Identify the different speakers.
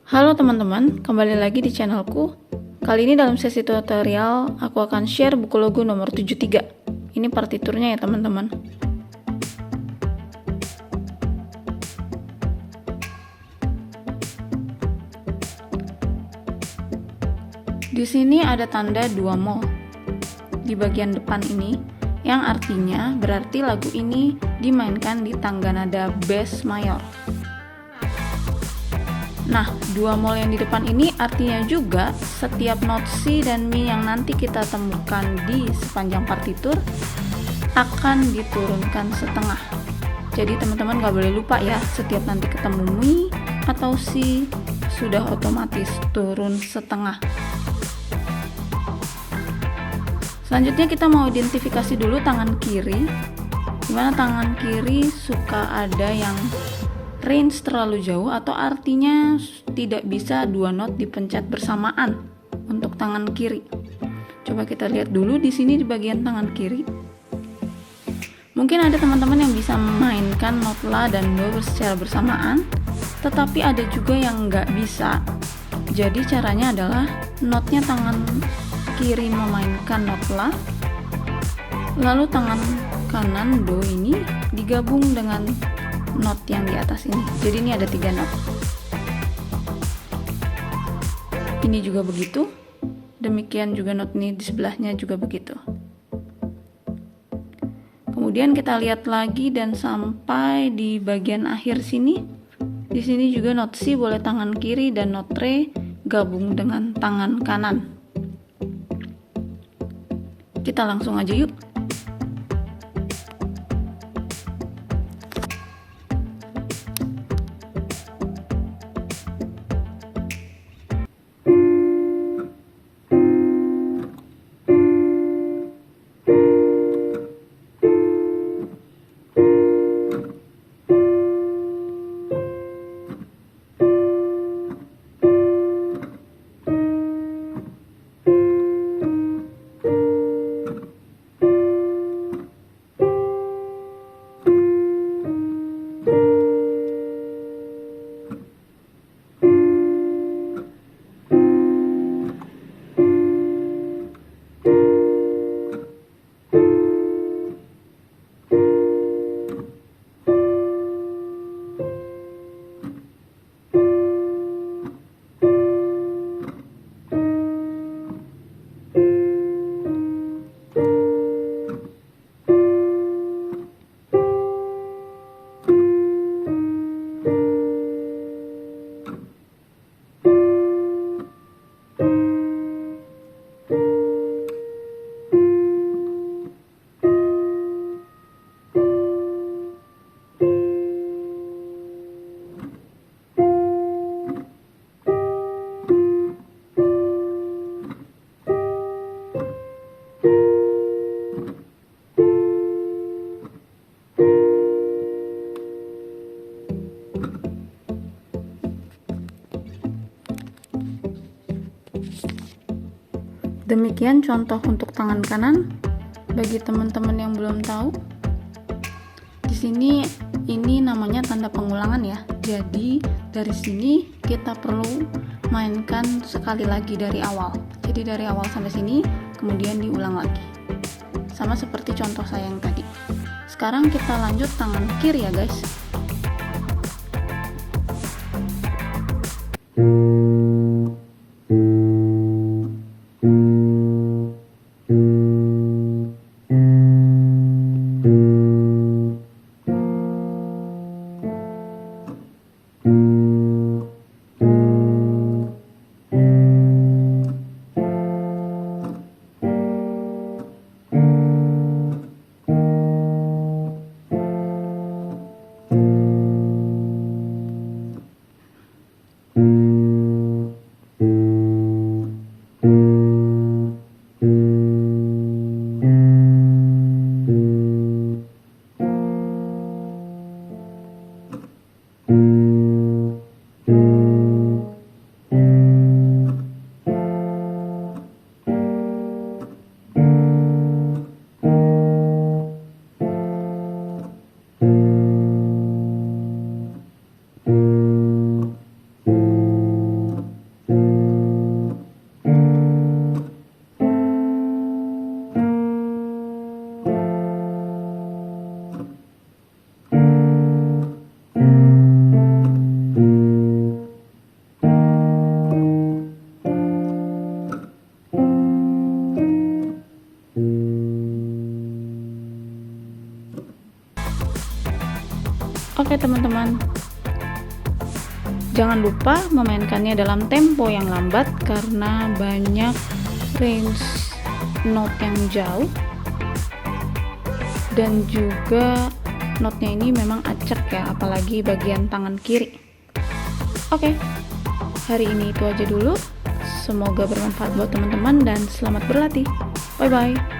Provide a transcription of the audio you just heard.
Speaker 1: Halo teman-teman, kembali lagi di channelku. Kali ini dalam sesi tutorial, aku akan share buku logo nomor 73. Ini partiturnya ya teman-teman. Di sini ada tanda 2 mol di bagian depan ini, yang artinya berarti lagu ini dimainkan di tangga nada bass mayor. Nah, 2 mol yang di depan ini artinya juga setiap not C dan Mi yang nanti kita temukan di sepanjang partitur akan diturunkan setengah. Jadi teman-teman gak boleh lupa ya, setiap nanti ketemu Mi atau C sudah otomatis turun setengah. Selanjutnya kita mau identifikasi dulu tangan kiri, dimana tangan kiri suka ada yang range terlalu jauh, atau artinya tidak bisa 2 not dipencet bersamaan untuk tangan kiri. Coba kita lihat dulu di sini di bagian tangan kiri. Mungkin ada teman-teman yang bisa memainkan not La dan Do secara bersamaan, tetapi ada juga yang nggak bisa. Jadi caranya adalah notnya tangan kiri memainkan not La, lalu tangan kanan Do ini digabung dengan not yang di atas ini. Jadi ini ada 3 not. Ini juga begitu. Demikian juga not ini di sebelahnya juga begitu. Kemudian kita lihat lagi dan sampai di bagian akhir sini. Di sini juga not C boleh tangan kiri dan not Re gabung dengan tangan kanan. Kita langsung aja yuk. Demikian contoh untuk tangan kanan. Bagi teman-teman yang belum tahu, di sini ini namanya tanda pengulangan ya. Jadi dari sini kita perlu mainkan sekali lagi dari awal. Jadi dari awal sampai sini, kemudian diulang lagi. Sama seperti contoh saya yang tadi. Sekarang kita lanjut tangan kiri ya guys. Oke teman-teman, jangan lupa memainkannya dalam tempo yang lambat karena banyak range note yang jauh dan juga notnya ini memang acak ya, apalagi bagian tangan kiri. Oke, hari ini itu aja dulu. Semoga bermanfaat buat teman-teman dan selamat berlatih. Bye bye.